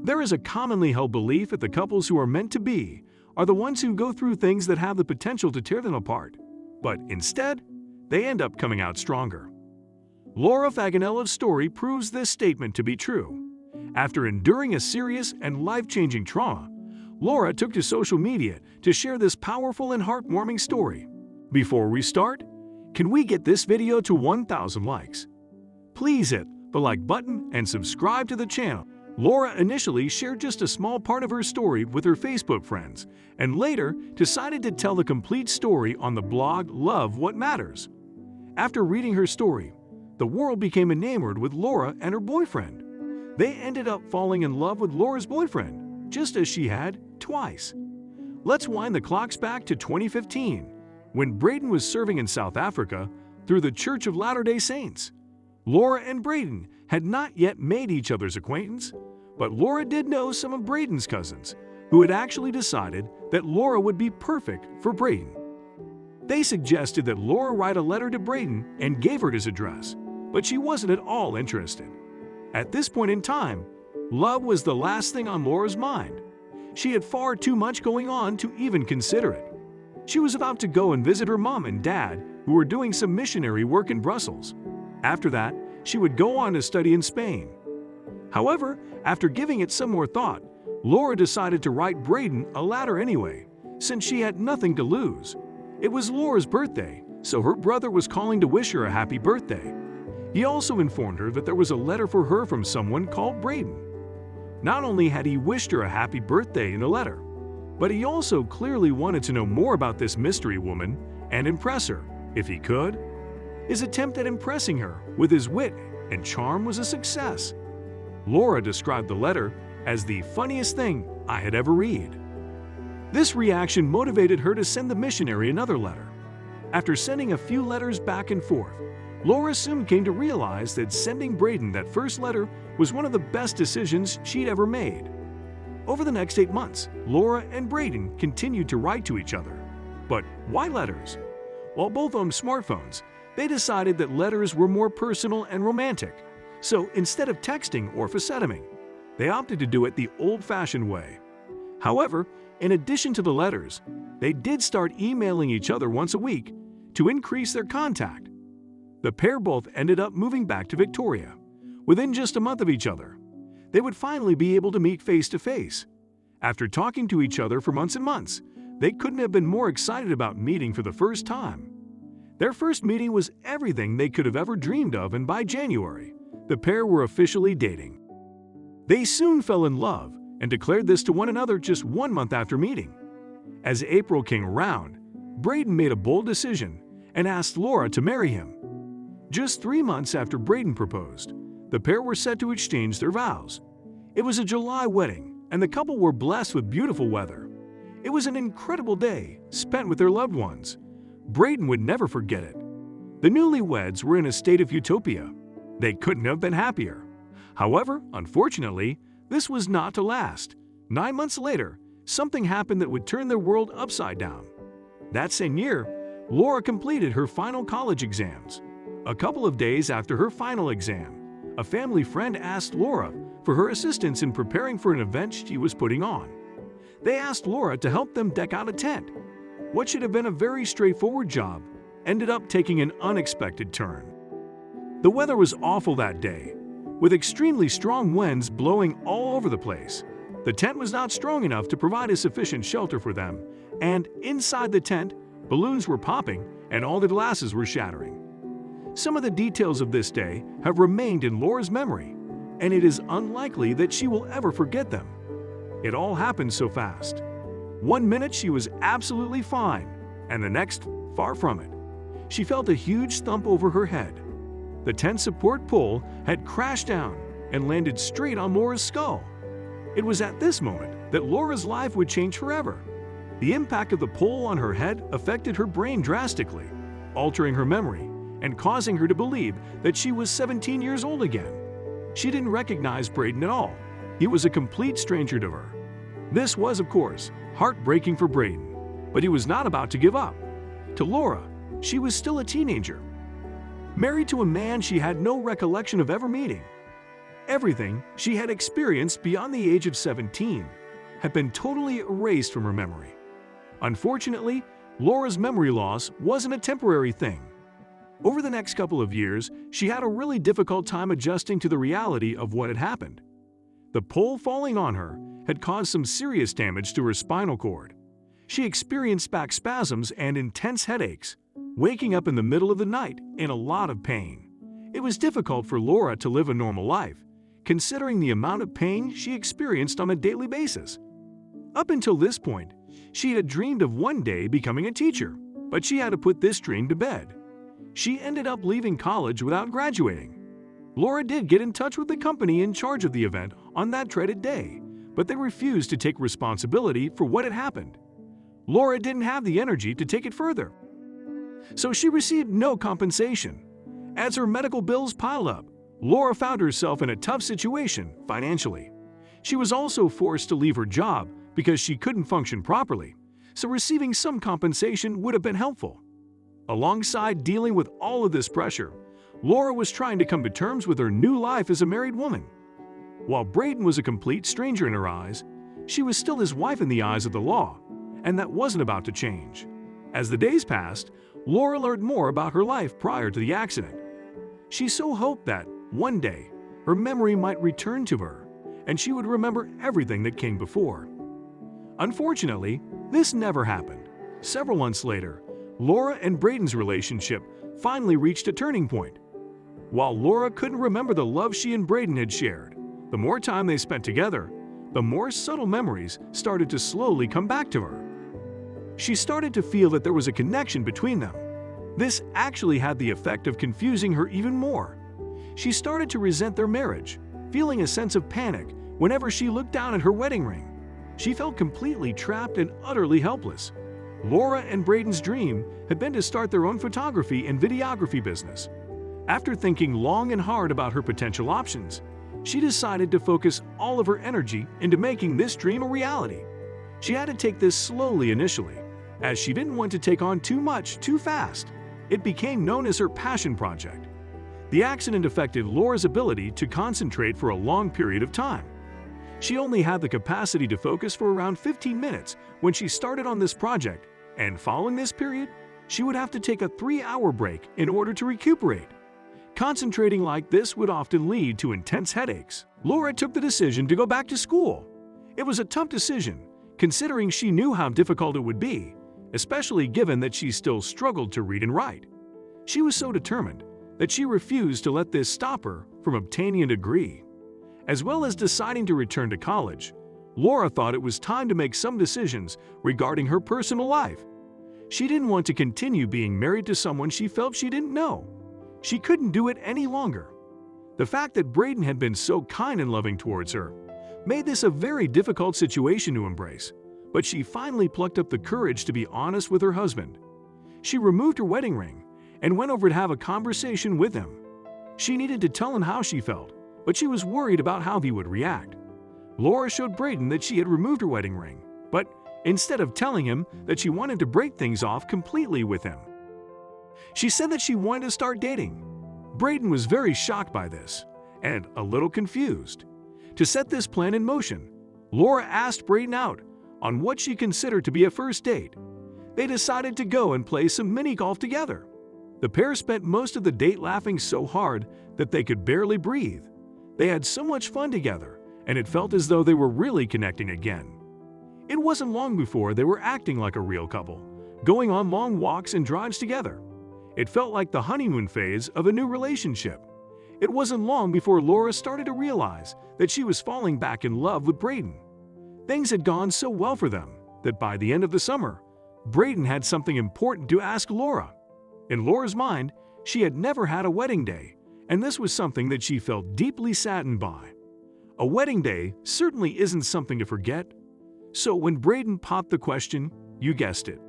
There is a commonly held belief that the couples who are meant to be are the ones who go through things that have the potential to tear them apart, but instead, they end up coming out stronger. Laura Faganella's story proves this statement to be true. After enduring a serious and life-changing trauma, Laura took to social media to share this powerful and heartwarming story. Before we start, can we get this video to 1,000 likes? Please hit the like button and subscribe to the channel. Laura initially shared just a small part of her story with her Facebook friends and later decided to tell the complete story on the blog Love What Matters. After reading her story, the world became enamored with Laura and her boyfriend. They ended up falling in love with Laura's boyfriend, just as she had twice. Let's wind the clocks back to 2015, when Braden was serving in South Africa through the Church of Latter-day Saints. Laura and Braden had not yet made each other's acquaintance, but Laura did know some of Braden's cousins, who had actually decided that Laura would be perfect for Braden. They suggested that Laura write a letter to Braden and gave her his address, but she wasn't at all interested. At this point in time, love was the last thing on Laura's mind. She had far too much going on to even consider it. She was about to go and visit her mom and dad, who were doing some missionary work in Brussels. After that, she would go on to study in Spain. However, after giving it some more thought, Laura decided to write Braden a letter anyway, since she had nothing to lose. It was Laura's birthday, so her brother was calling to wish her a happy birthday. He also informed her that there was a letter for her from someone called Braden. Not only had he wished her a happy birthday in a letter, but he also clearly wanted to know more about this mystery woman and impress her, if he could. His attempt at impressing her with his wit and charm was a success. Laura described the letter as the funniest thing I had ever read. This reaction motivated her to send the missionary another letter. After sending a few letters back and forth, Laura soon came to realize that sending Braden that first letter was one of the best decisions she'd ever made. Over the next 8 months, Laura and Braden continued to write to each other. But why letters? While both owned smartphones, they decided that letters were more personal and romantic. So instead of texting or facettiming, they opted to do it the old-fashioned way. However, in addition to the letters, they did start emailing each other once a week to increase their contact. The pair both ended up moving back to Victoria. Within just a month of each other, they would finally be able to meet face-to-face. After talking to each other for months and months, they couldn't have been more excited about meeting for the first time. Their first meeting was everything they could have ever dreamed of, and by January, the pair were officially dating. They soon fell in love and declared this to one another just 1 month after meeting. As April came around, Braden made a bold decision and asked Laura to marry him. Just 3 months after Braden proposed, the pair were set to exchange their vows. It was a July wedding, and the couple were blessed with beautiful weather. It was an incredible day spent with their loved ones. Braden would never forget it. The newlyweds were in a state of utopia. They couldn't have been happier. However, unfortunately, this was not to last. 9 months later, something happened that would turn their world upside down. That same year, Laura completed her final college exams. A couple of days after her final exam, a family friend asked Laura for her assistance in preparing for an event she was putting on. They asked Laura to help them deck out a tent. What should have been a very straightforward job ended up taking an unexpected turn. The weather was awful that day, with extremely strong winds blowing all over the place. The tent was not strong enough to provide a sufficient shelter for them, and inside the tent, balloons were popping and all the glasses were shattering. Some of the details of this day have remained in Laura's memory, and it is unlikely that she will ever forget them. It all happened so fast. 1 minute she was absolutely fine, and the next, far from it. She felt a huge thump over her head. The tent support pole had crashed down and landed straight on Laura's skull. It was at this moment that Laura's life would change forever. The impact of the pole on her head affected her brain drastically, altering her memory and causing her to believe that she was 17 years old again. She didn't recognize Braden at all. He was a complete stranger to her. This was, of course, heartbreaking for Braden, but he was not about to give up. To Laura, she was still a teenager, married to a man she had no recollection of ever meeting. Everything she had experienced beyond the age of 17 had been totally erased from her memory. Unfortunately, Laura's memory loss wasn't a temporary thing. Over the next couple of years, she had a really difficult time adjusting to the reality of what had happened. The pole falling on her had caused some serious damage to her spinal cord. She experienced back spasms and intense headaches, waking up in the middle of the night in a lot of pain. It was difficult for Laura to live a normal life, considering the amount of pain she experienced on a daily basis. Up until this point, she had dreamed of one day becoming a teacher, but she had to put this dream to bed. She ended up leaving college without graduating. Laura did get in touch with the company in charge of the event on that dreaded day, but they refused to take responsibility for what had happened. Laura didn't have the energy to take it further, so she received no compensation. As her medical bills piled up, Laura found herself in a tough situation financially. She was also forced to leave her job because she couldn't function properly, so receiving some compensation would have been helpful. Alongside dealing with all of this pressure, Laura was trying to come to terms with her new life as a married woman. While Braden was a complete stranger in her eyes, she was still his wife in the eyes of the law, and that wasn't about to change. As the days passed, Laura learned more about her life prior to the accident. She so hoped that, one day, her memory might return to her, and she would remember everything that came before. Unfortunately, this never happened. Several months later, Laura and Braden's relationship finally reached a turning point. While Laura couldn't remember the love she and Braden had shared, the more time they spent together, the more subtle memories started to slowly come back to her. She started to feel that there was a connection between them. This actually had the effect of confusing her even more. She started to resent their marriage, feeling a sense of panic whenever she looked down at her wedding ring. She felt completely trapped and utterly helpless. Laura and Braden's dream had been to start their own photography and videography business. After thinking long and hard about her potential options, she decided to focus all of her energy into making this dream a reality. She had to take this slowly initially, as she didn't want to take on too much too fast. It became known as her passion project. The accident affected Laura's ability to concentrate for a long period of time. She only had the capacity to focus for around 15 minutes when she started on this project, and following this period, she would have to take a 3-hour break in order to recuperate. Concentrating like this would often lead to intense headaches. Laura took the decision to go back to school. It was a tough decision, considering she knew how difficult it would be, especially given that she still struggled to read and write. She was so determined that she refused to let this stop her from obtaining a degree. As well as deciding to return to college, Laura thought it was time to make some decisions regarding her personal life. She didn't want to continue being married to someone she felt she didn't know. She couldn't do it any longer. The fact that Braden had been so kind and loving towards her made this a very difficult situation to embrace, but she finally plucked up the courage to be honest with her husband. She removed her wedding ring and went over to have a conversation with him. She needed to tell him how she felt, but she was worried about how he would react. Laura showed Braden that she had removed her wedding ring, but instead of telling him that she wanted to break things off completely with him, she said that she wanted to start dating. Braden was very shocked by this and a little confused. To set this plan in motion, Laura asked Braden out on what she considered to be a first date. They decided to go and play some mini golf together. The pair spent most of the date laughing so hard that they could barely breathe. They had so much fun together, and it felt as though they were really connecting again. It wasn't long before they were acting like a real couple, going on long walks and drives together. It felt like the honeymoon phase of a new relationship. It wasn't long before Laura started to realize that she was falling back in love with Braden. Things had gone so well for them that by the end of the summer, Braden had something important to ask Laura. In Laura's mind, she had never had a wedding day, and this was something that she felt deeply saddened by. A wedding day certainly isn't something to forget. So when Braden popped the question, you guessed it.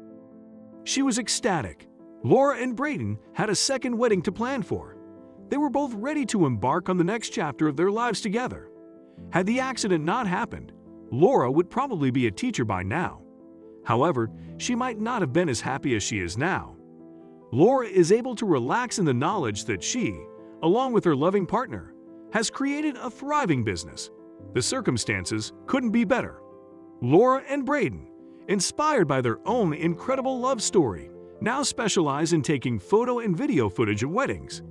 She was ecstatic. Laura and Braden had a second wedding to plan for. They were both ready to embark on the next chapter of their lives together. Had the accident not happened, Laura would probably be a teacher by now. However, she might not have been as happy as she is now. Laura is able to relax in the knowledge that she, along with her loving partner, has created a thriving business. The circumstances couldn't be better. Laura and Braden, inspired by their own incredible love story, now specialize in taking photo and video footage of weddings.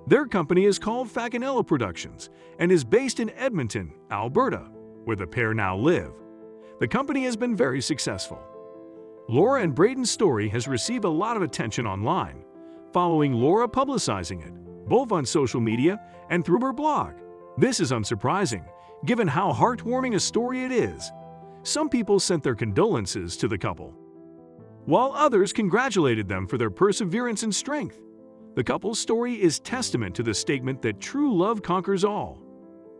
Their company is called Faginella Productions and is based in Edmonton, Alberta, where the pair now live. The company has been very successful. Laura and Braden's story has received a lot of attention online, following Laura publicizing it, both on social media and through her blog. This is unsurprising, given how heartwarming a story it is. Some people sent their condolences to the couple, while others congratulated them for their perseverance and strength. The couple's story is testament to the statement that true love conquers all.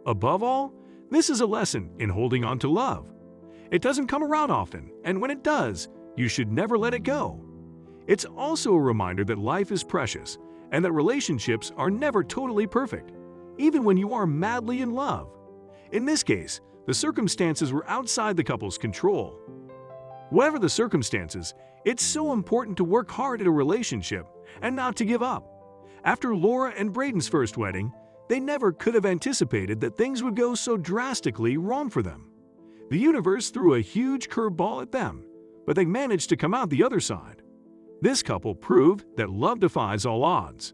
Above all, this is a lesson in holding on to love. It doesn't come around often, and when it does, you should never let it go. It's also a reminder that life is precious and that relationships are never totally perfect, even when you are madly in love. In this case, the circumstances were outside the couple's control. Whatever the circumstances, it's so important to work hard at a relationship and not to give up. After Laura and Braden's first wedding, they never could have anticipated that things would go so drastically wrong for them. The universe threw a huge curveball at them, but they managed to come out the other side. This couple proved that love defies all odds.